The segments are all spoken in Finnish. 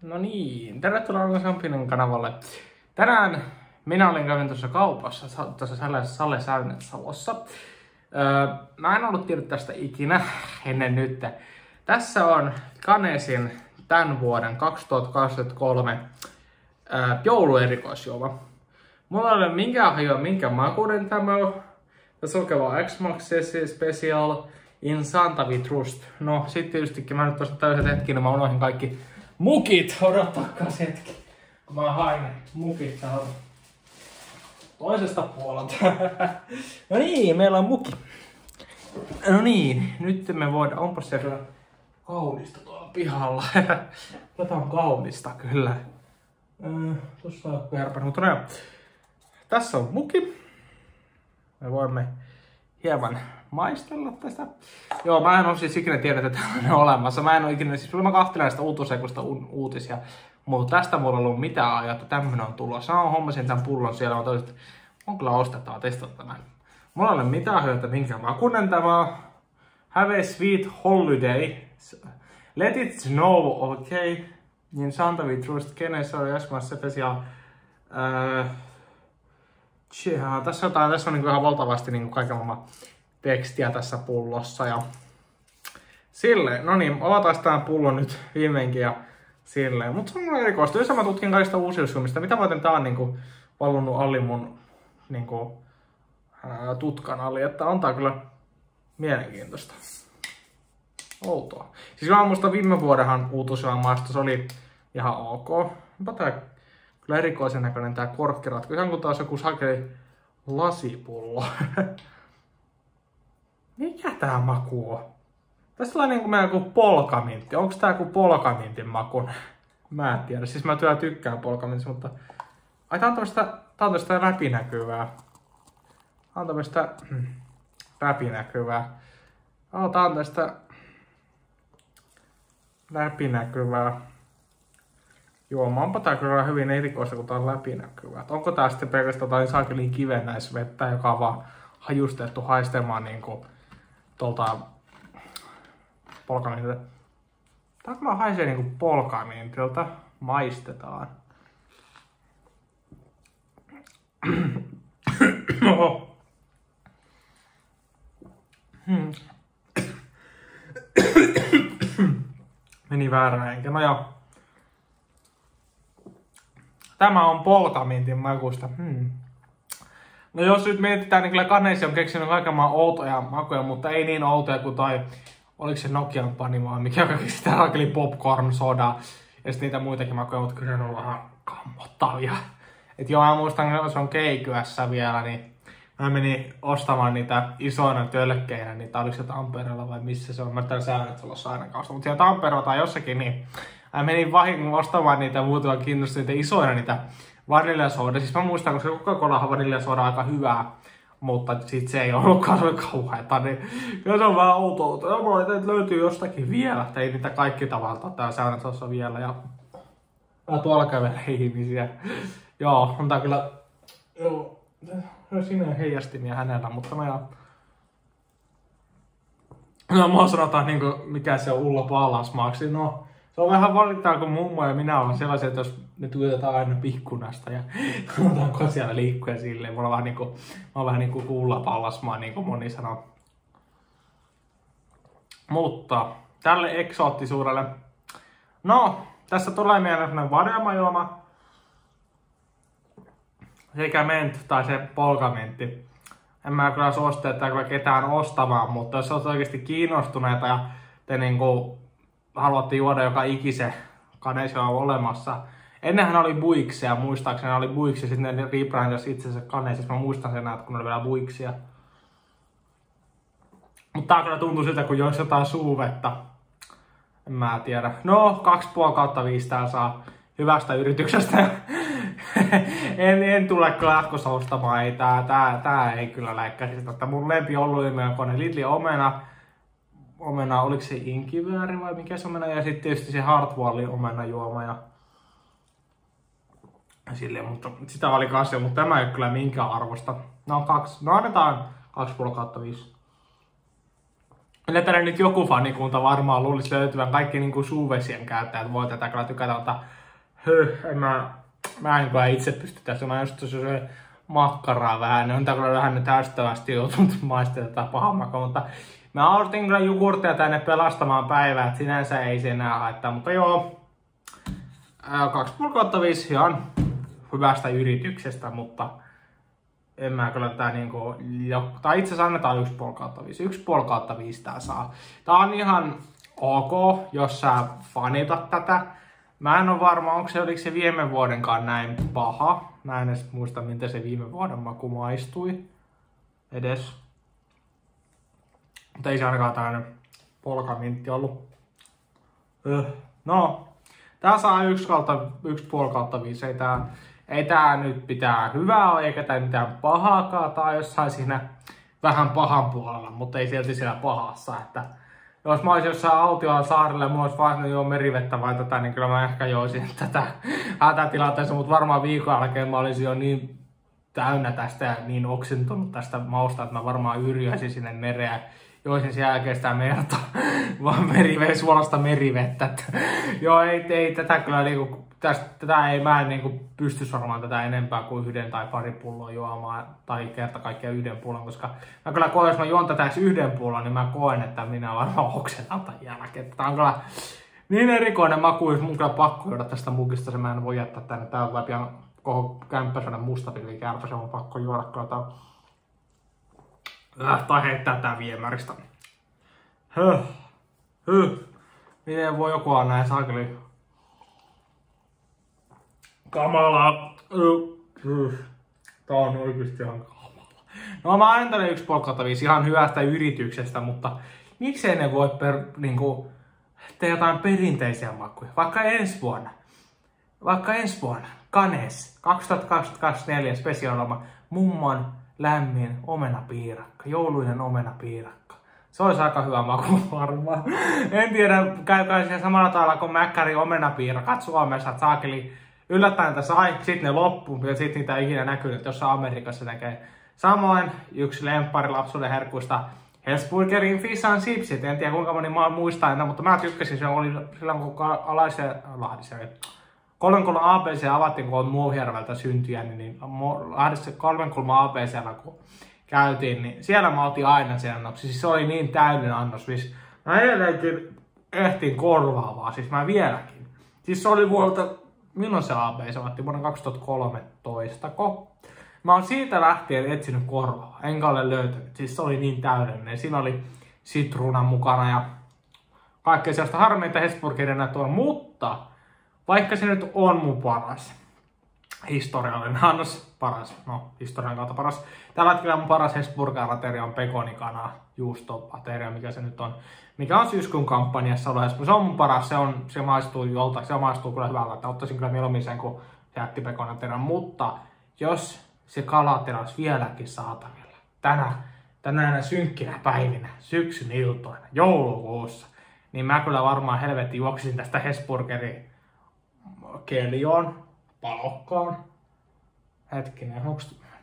No niin, tervetuloa Alma Sampinen kanavalle. Tänään minä olin kävin tuossa kaupassa, tuossa Salle Säynät-Salossa. Mä en ollut tiennyt tästä ikinä ennen nyt. Tässä on Ganeshin tämän vuoden 2023 jouluerikoisjuoma. Mulla ei ole minkään hajua minkä makuinen tämä on. Tässä on X-Max Special in Santa We Trust. No sit tietystikin mä nyt tosta täysin hetkinä mä unohdin kaikki mukit. Odottakas hetki. Mä hain mukit tähän toisesta puolelta. No niin, meillä on muki. No niin, nyt me voidaan. Onpas siellä kaunista tuolla pihalla. Tätä on kaunista kyllä. Tuossa on herpä, mutta no, tässä on muki. Me voimme hieman maistella tästä. Joo, mä en oo siis ikinä tiedä, että tämä on olemassa. Mä en oo ikinä, siis mä kahtelen näistä uutusekoista uutisia. Mutta tästä mulla ei ollut mitään ajaa, että tämmönen on tulossa. Mä hommasin tän pullon siellä, mä toisin, että on kyllä ostettava, testata tämän. Mulla ei ole mitään hyötä, minkä makunen tämä on. Have a sweet holiday. Let it snow, okay. Niin Santa We Trust, Ganeshin X-Max Special. Tässä on niin ihan valtavasti niin kaiken maailman tekstiä tässä pullossa. Ja silleen, no niin, avataan tämän pullon nyt viimeinkin ja silleen. Mutta se on erikoista. Jos mä tutkin kaikista uusiusjuomista, mitä varten tää on niin valunut alli mun niin tutkan alli. Että on tää kyllä mielenkiintoista. Outoa. Siis mä muistan viime vuodenhan uutuusjuoman maistus oli ihan ok. Onpa tää kyllä erikoisen näköinen tää korkkiratku. Ihan kun taas joku sakeli lasipullo. Mikä tää maku on? Tässä on niinku meidän joku polkamintti. Onks tää joku polkamintin maku? Mä en tiedä. Siis mä tykkään polkamintista, mutta ai tää on tämmöstä läpinäkyvää. Tää on tämmöstä läpinäkyvää. Tää on tämmöstä läpinäkyvää. Joo, onpa tää kyllä hyvin erikoista, kun tää on läpinäkyvää. Onko tää sitten pelkästään jotain saakelin kivennäisvettä, joka on vaan hajustettu haistamaan niinku tuolta polkamintilta. Tää kyllä haisee niinku polkamintilta. Maistetaan. Oho. Meni väärä enkä. No joo. Tämä on polkamintin makusta. No jos nyt mietitään, niin kyllä Ganeshin on keksinyt kaiken maan outoja makuja, mutta ei niin outoja kuin toi, oliko se Nokian Panimo, mikä kaikki sitä rakeli popcorn soda ja sitten niitä muitakin makuja, mutta kyllä ne on vähän kammottavia. Et joo, mä muistan, että se on Keikyässä vielä, niin mä menin ostamaan niitä isoina tölkkeinä, niitä oliko se Tampereella vai missä se on, mä täällä Säynät-Salossa ainakaan ostaa, mutta siellä Tampereella tai jossakin, niin mä menin vahingon ostamaan niitä muutama kiinnostaa niitä isoina niitä vaniljasooda. Siis mä muistan, koska Coca-Cola vaniljasooda on aika hyvää, mutta sit se ei ollutkaan kauheeta, niin kyllä se on vähän outoa. Ja mulla että löytyy jostakin vielä, että ei niitä kaikki tavallaan täällä Säynät-Salossa vielä. Ja tuolla kävelee ihmisiä. Joo, on tää kyllä. Joo, siinä on heijastimia hänellä, mutta no mua sanotaan niinku mikä se on Ulla Paalasmaaksi. No se on vähän valittaa, kun mummo ja minä olen sellaisia, että jos me tuijotetaan aina pikkunasta ja otanko siellä liikkuja silleen. Mä oon vähän niinku Ulla Paalasmaa, niin kuin moni sanoo. Mutta tälle eksoottisuudelle. No, tässä tulee mieleen sellainen vadelmajuoma. Sekä ment tai se polkamentti. En mä kyllä suosittele tätä ketään ostamaan, mutta jos olet oikeasti kiinnostuneita ja te niinku haluatte juoda joka ikisen Ganeshin on olemassa. Ennenhän oli Buiksia, muistaakseni oli Buiksia, sitten ne rebrandasi itsensä Ganeshin. Mä muistan sen, että kun oli vielä Buiksia. Mutta tää kyllä tuntuu siltä, kun jos jotain suuvetta. En mä tiedä. No, 2,5/5 tää saa hyvästä yrityksestä. en tule kyllä jatkossa ostamaan. Ei, tää ei kyllä läikkäisi. Mun lempi oluimia on Lidlin omena, oliko se inkivääri vai mikä se omena, ja sitten tietysti se Hartwallin omenajuoma ja silleen, mutta sitä oli kanssa, mutta tämä ei ole kyllä minkään arvosta. No annetaan 2,5/5. Kyllä tänne nyt joku fanikunta varmaan luulisi löytyvän. Kaikki niinku suuvesien käyttäjät voi tätä kyllä tykätä, mutta mä en kyllä itse pysty tässä. Mä just se makkaraa vähän. Ne on kyllä vähän nyt ärsyttävästi joutunut maistamaan tätä pahan makua, mutta mä ostin kyllä jogurtteja tänne pelastamaan päivää, että sinänsä ei se enää haittaa, mutta joo. 2,5 ihan hyvästä yrityksestä, mutta en mä kyllä tää niinku, tai itse asiassa annetaan 1,5/5. 1,5/5 tää saa. Tää on ihan ok, jos sä fanitat tätä. Mä en oo varma, oliko se viime vuodenkaan näin paha. Mä en edes muista, miltä se viime vuoden maku maistui edes. Mutta ei se ainakaan tämmönen polkamintti ollut. No, tää saa 1,5/5. Ei tää nyt pitää hyvää ole, eikä tää mitään pahaakaan. Tää on jossain siinä vähän pahan puolella, mutta ei silti siellä pahassa. Että jos mä olisin jossain autiolla saarella ja mulla olisi vaan jo merivettä vai tätä, niin kyllä mä ehkä joisin tätä hätätilanteessa. Mutta varmaan viikon jälkeen mä olisin jo niin täynnä tästä ja niin oksentunut tästä mausta, että mä varmaan yrjäisin sinne mereen. Joisin sen jälkeen sitä merta, vaan suolasta merivettä. Joo, ei tätä kyllä niinku, mä en niinku pysty varmaan tätä enempää kuin 1 tai pari pulloa juomaan, tai kerta kaikkiaan 1 pullon, koska mä kyllä koen, jos mä juon tätä 1 pullon, niin mä koen, että minä varmaan oksetan tämän jälkeen. Tää on kyllä niin erikoinen maku, jos mun kyllä pakko juoda tästä mukista, se mä en voi jättää tänne. Tää on pian koko kämppäsönen mustapilli kärpä, se on pakko juoda kyllä. Tai heittää tää viemäristä. Miten voi joku olla näin saakeli kamalaa? Tää on oikeesti ihan kamalaa. No mä annan tälle 1,5/5 ihan hyvästä yrityksestä, mutta miksei ne voi tehdä jotain perinteisiä makuja? Vaikka ensi vuonna. Kanes 2024 spesiaaloma mummon lämmin omenapiirakka, jouluinen omenapiirakka. Se olisi aika hyvä maku varmaan. En tiedä, käykää siellä samalla tavalla kuin Mäkkäri omenapiirakat Suomessa, että saakeli yllättäen niitä sai, sitten ne loppuu ja sitten niitä ei ikinä näkynyt, jossain Amerikassa tekee. Samoin yksi lemppari lapsuuden herkuista, Hesburgerin Fish and Chipsit. En tiedä kuinka moni muistaa enää, mutta mä tykkäsin, se oli silloin kun Kolmenkulma ABC avattiin, kun Muohijärveltä syntyjä, niin Lahdessa Kolmenkulma ABC:llä kun käytiin, niin siellä mä oltiin aina sen annoksi. Siis se oli niin täydellinen annos. Mä edelleenkin ehtin korvaavaa, siis mä vieläkin. Siis se oli vuodelta, milloin se ABC avattiin? Vuonna 2013. Mä oon siitä lähtien etsinyt korvaavaa, enkä ole löytänyt. Siis se oli niin täydellinen. Siinä oli sitruunan mukana ja kaikkea sellaista harmeita Hesburgerin tuolla, mutta vaikka se nyt on mun paras historiallinen annos, historian kautta paras. Tällä hetkellä mun paras Hesburger-ateria on pekonikana juustoateria, mikä se nyt on. Mikä on syyskuun kampanjassa ollut. Se on mun paras, se maistuu kyllä hyvältä, että ottaisin kyllä mieluummin sen kuin jättipekonaterian. Mutta jos se kalateria olisi vieläkin saatavilla tänään synkkinä päivinä, syksyn iltoina, joulukuussa, niin mä kyllä varmaan helvetti juoksisin tästä Hesburgerin Keljoon, Palokkaan. Hetkinen,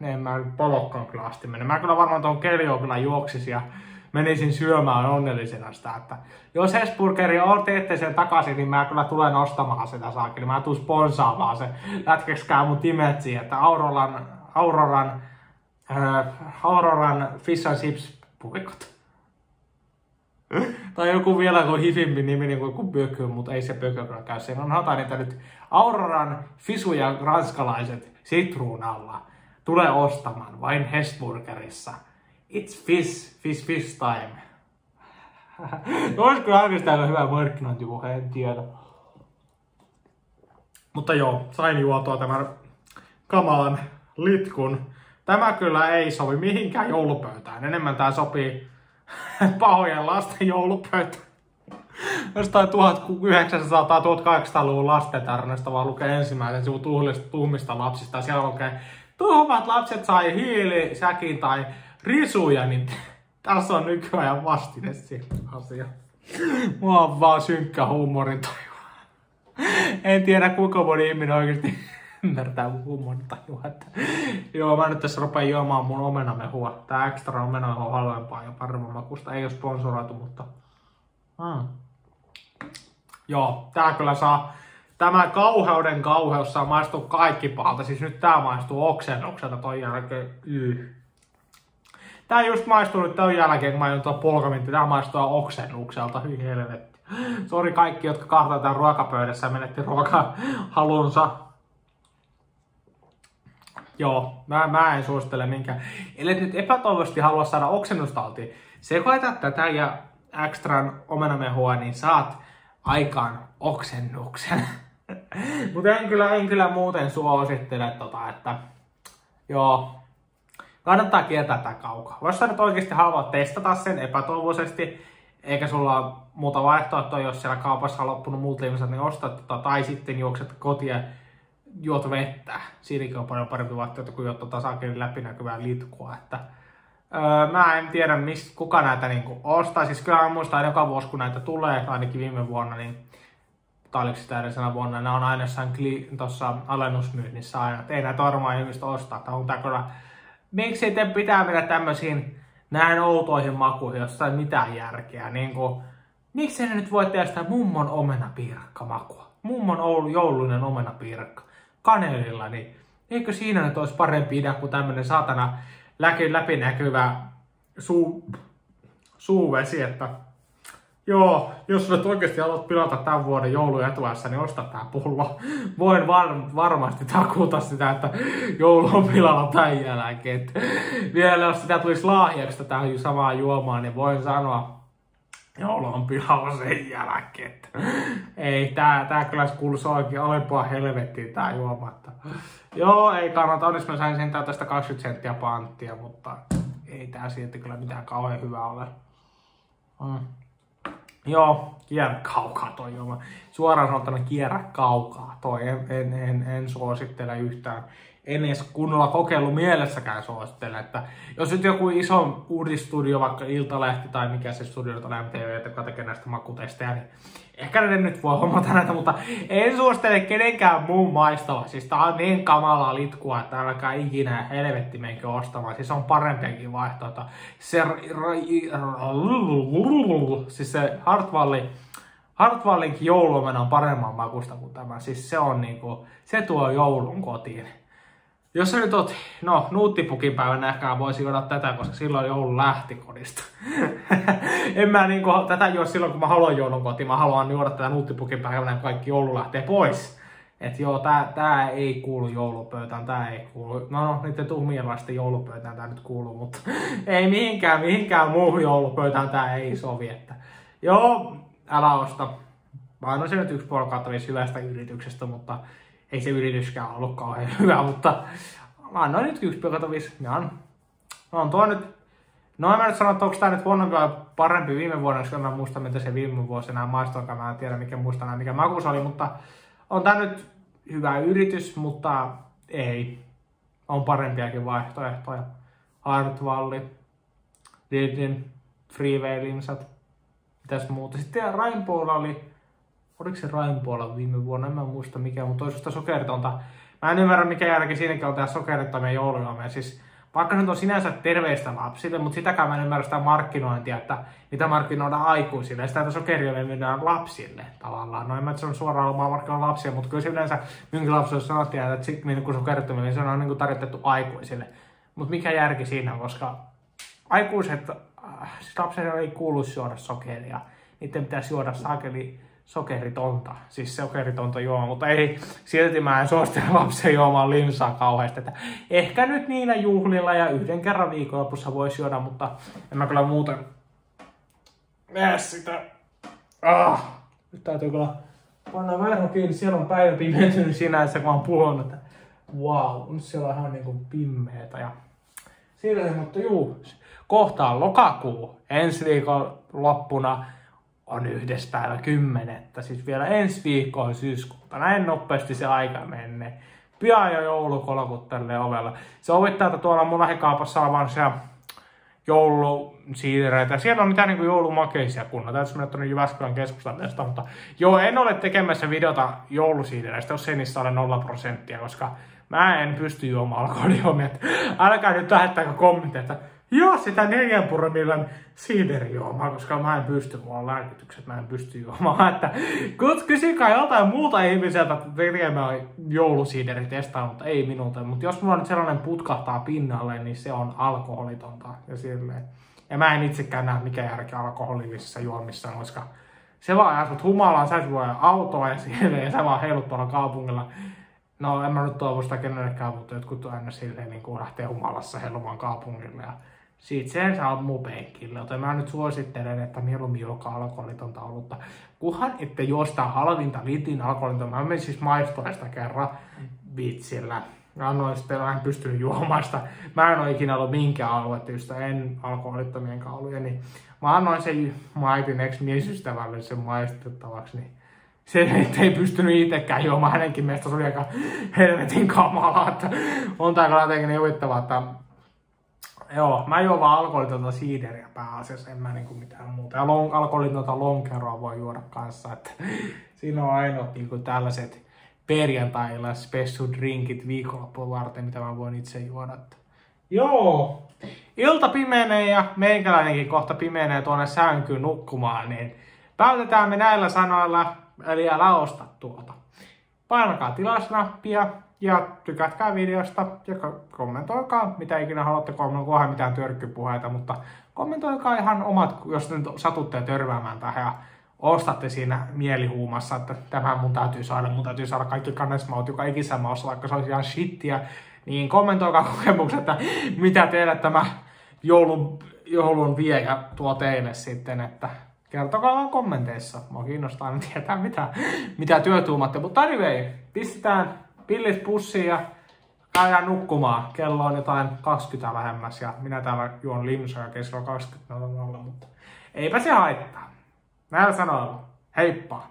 en mä Palokkaan kyllä asti mene. Mä kyllä varmaan tuon Keljoon kyllä juoksisin ja menisin syömään onnellisena sitä, että jos Hesburgeri teette sen takaisin, niin mä kyllä tulen ostamaan sitä saakeli. Mä tuun sponsaamaan se. Lätkekskää mun timetsiin, että Auroran Fish and Chips puikot. Tai joku vielä kuin hifimpi nimi, niin kuin joku Bökö, mutta ei se Bökö kyllä käy. Siinä on niitä nyt Auroran Fisu ja ranskalaiset sitruunalla. Tulee ostamaan vain Hesburgerissa. It's fish time. Olisiko oikeastaan hyvä markkinointipuhe, en tiedä. Mutta joo, sain juotua tämän kamalan litkun. Tämä kyllä ei sovi mihinkään joulupöytään. Enemmän tää sopii pahojen lasten joulupöytään. Jostain 1900-1800-luvun lastentarinoista vaan lukee ensimmäisen sivun tuhmista lapsista. Ja siellä lukee, tuhmat lapset sai hiilisäkin tai risuja, niin tässä on nykyajan vastine siihen asiaan. Mulla on vaan synkkä huumorintaju. En tiedä kuinka moni ihminen oikeesti ymmärtää mummon tajua, että joo, mä nyt tässä rupean juomaan mun omenamehua. Tää extra omenamehu on halvempaa ja paremman makusta. Ei oo sponsoroitu, mutta... Joo, tää kyllä saa... Tämä kauheuden kauheus saa maistua kaikki pahalta. Siis nyt tää maistuu oksennukselta ton jälkeen. Tää just maistuu nyt ton jälkeen, kun mä join tuon polkamintti. Tää maistuu oksennukselta. Hyi helvetti. Sori kaikki, jotka kahtaa tän ruokapöydässä ja menetti ruokahalunsa. Joo, mä en suosittele minkään. Eli nyt epätoivoisesti halua saada oksennustautia. Sekoita tätä ja extran omenamehua, niin saat aikaan oksennuksen. Mutta en kyllä muuten suosittele että joo, kannattaa kieltää tätä kaukaa. Jos sä nyt oikeesti haluat testata sen epätoivoisesti, eikä sulla ole muuta vaihtoehtoa, jos siellä kaupassa on loppunut muut liimaiset, niin ostat tai sitten juokset kotiin ja juot vettä. Siinäkin on paljon parempi vaihtoehto kuin juot saakeli läpinäkyvää litkua. Mä en tiedä, kuka näitä niinku ostaa. Siis kyllä mä muistan joka vuosi, kun näitä tulee, ainakin viime vuonna, niin tai oliko sitä edellisenä vuonna, ne on aina jossain tuossa alennusmyynnissä aina. Ei näitä varmaan ihmistä ostaa. Miksi te pitää mennä tämmöisiin näin outoihin makuihin, jossa ei mitään järkeä? Miksi ne nyt voi tehdä sitä mummon omenapiirakka makua? Mummon jouluinen omenapiirakka kaneelilla, niin eikö siinä nyt olisi parempi idea kuin tämmönen saatana läpinäkyvä suuvesi, että joo, jos nyt oikeasti haluat pilata tämän vuoden joulun etuajassa, niin osta tää pullo. Voin varmasti takuuta sitä, että joulu on pilalla tämän jälkeen. Vielä jos sitä tulisi lahjaksi tätä samaa juomaa, niin voin sanoa, joulu on pilalla sen jälkeen. Ei, tää kyllä kuuluisi oikein alempaa helvettiin tää juoma. Joo, ei kannata. Onneksi mä sain sentään tästä 20 senttiä panttia, mutta ei tää silti kyllä mitään kauhean hyvää ole. Joo, kierrä kaukaa toi juoma. Suoraan sanottuna kierrä kaukaa toi. En suosittele yhtään. En edes kunnolla kokeilu mielessäkään suosittele, että jos nyt joku iso uudistudio, vaikka Iltalehti tai mikä se studio on MTV, joka tekee näistä makutesteja, niin ehkä ne nyt voi hommata näitä, mutta en suosittele kenenkään muun maistava. Siis tää on niin kamalaa litkua, että älkää ikinä helvetti menkö ostamaan. Siis on parempiakin vaihtoehtoja. Siis se Hartwallinkin joulumena on paremman makusta kuin tämä. Siis se on niinku, se tuo joulun kotiin. Jos sä nyt oot, nuuttipukin päivänä ehkä voisi juoda tätä, koska silloin joulu lähti kodista. En mä tätä juo silloin, kun mä haluan joulun kotiin. Mä haluan juoda tätä nuuttipukin päivänä, kun kaikki joulu lähtee pois. Et joo, tää ei kuulu joulupöytään, tää ei kuulu. No, niiden tuhmienlaisten joulupöytään tää nyt kuuluu, mutta ei mihinkään muuhun joulupöytään tää ei sovi. Että joo, älä osta. Mä annan se nyt 1,5/5 hyvästä yrityksestä, mutta ei se yrityskään ollut kauhean hyvä, mutta mä annoin nyt 1,5. On tuo nyt, en mä nyt sano, että onko tää nyt huonompi vai parempi viime vuonna, koska mä muistan, mitä se viime vuosi enää maistoinkaan. Mä en tiedä, mikä makus oli, mutta on tää nyt hyvä yritys, mutta ei. On parempiakin vaihtoehtoja. Hartwall, Lidlin, Freeway-limsat, mitäs muuta. Sitten Rainbowlla oli, oliko se Rainbowlla viime vuonna, en mä muista mikä, mutta toisesta sokeritonta. Mä en ymmärrä mikä järki siinäkin on tehdä sokerittomia joulujuomia. Siis vaikka se on sinänsä terveistä lapsille, mutta sitäkään mä en ymmärrä sitä markkinointia, että mitä markkinoidaan aikuisille. Ja sitä, että sokeria myydään lapsille tavallaan. No en mä, että se on suoraan omaa markkinoilla lapsia, mutta kyllä se yleensä minkin lapsuudessa sanottiin, että kun sokerittomia, niin se on niin tarjotettu aikuisille. Mutta mikä järki siinä, koska aikuiset, siis lapsille ei kuulu syödä sokeria. Niiden pitäisi juoda sokeritonta, siis sokeritonta juomaa, mutta ei, silti mä en suosittele lapsen juomaan limsaa kauheasti. Että ehkä nyt niinä juhlilla ja yhden kerran viikonlopussa voisi juoda, mutta en mä kyllä muuten näe sitä. Nyt täytyy kyllä panna verho kiinni, siellä on päivä pimentynyt sinänsä, kun mä oon puhunut. Wow, nyt siellä on ihan niinku pimmeetä ja silleen, mutta juu, kohta on lokakuu, ensi viikon loppuna on 1.10. Siis vielä ensi viikko on syyskuuta. Näin nopeasti se aika menee. Pian jo joulukolkut tälleen ovella. Se ovittaa, että tuolla mun lähikaupassa on vaan se joulusiidereitä. Siellä on mitään niin joulumakeisia kunnolla. Täytyisi mennä tuonne Jyväskylän keskustaan tästä, mutta joo, en ole tekemässä videota joulusiidereistä, jos ei niissä ole 0%, koska mä en pysty juomaan alkoholijuomia. Älkää nyt lähettäkö kommentteja, että joo, sitä 4 promillen siiderijuomaa, koska mä en pysty, mulla on lääkitykset, mä en pysty juomaan. Että kysykää jotain muuta ihmiseltä tekemään joulusiideritestaa, mutta ei minulta. Mutta jos mulla nyt sellainen putkahtaa pinnalle, niin se on alkoholitonta ja silleen. Ja mä en itsekään näe mikä järki alkoholillisissa juomissa, koska se vaan ajaa sut humalaan, sä et voi autoa ja silleen, ja sä vaan heilut tuolla kaupungilla. No en mä nyt toivo sitä kenellekään, mutta jotkut aina silleen niin kuin lähtee humalassa heilumaan kaupungille. Ja siitä sen saa muu penkille, joten mä nyt suosittelen, että mieluummin joka alkoholitonta olutta. Kunhan ette juosta halvinta litin alkoholitonta. Mä menin siis maistoon sitä kerran vitsillä. Annoin sitten, mä en pystynyt juomaan sitä. Mä en ole ikinä ollut minkään aluetystä, en alkoholittomien kauluja. Niin mä annoin sen maitin ex-miesystävälle sen maistettavaksi. Niin se ei pystynyt itsekään juomaan, hänenkin mielestä se oli aika helvetin kamalaa, että on tää kyllä jotenkin huvittavaa, että joo, mä juon vaan alkoholitonta siideriä pääasiassa, en mä niinku mitään muuta. Ja alkoholitonta lonkeroa voi juoda kanssa, että siinä on ainoat niinku tällaiset perjantailla special drinkit viikonloppuun varten, mitä mä voin itse juoda. Joo, ilta pimenee ja meikäläinenkin kohta pimenee tuonne sänkyyn nukkumaan, niin päätetään me näillä sanoilla. Eli älä osta tuota. Painakaa tilausnappia ja tykätkää videosta ja kommentoikaa mitä ikinä haluatte kommentoida, mitään törkkypuheita, mutta kommentoikaa ihan omat, jos nyt satutte törmäämään tähän ja ostatte siinä mielihuumassa, että tämä mun täytyy saada kaikki kannesmaut joka ikisessä maussa, vaikka se olisi ihan shittiä, niin kommentoikaa kokemukset, että mitä teille tämä joulun viejä tuo teille sitten, että kertokaa vaan kommenteissa. Mua kiinnostaa aina tietää, mitä työtuumatte. Mutta anyway, pistetään pillit pussiin ja käydään nukkumaan. Kello on jotain 20 vähemmäs ja minä täällä juon limsoja keskellä 20.00, mutta eipä se haittaa. Näillä sanoilla. Heippa!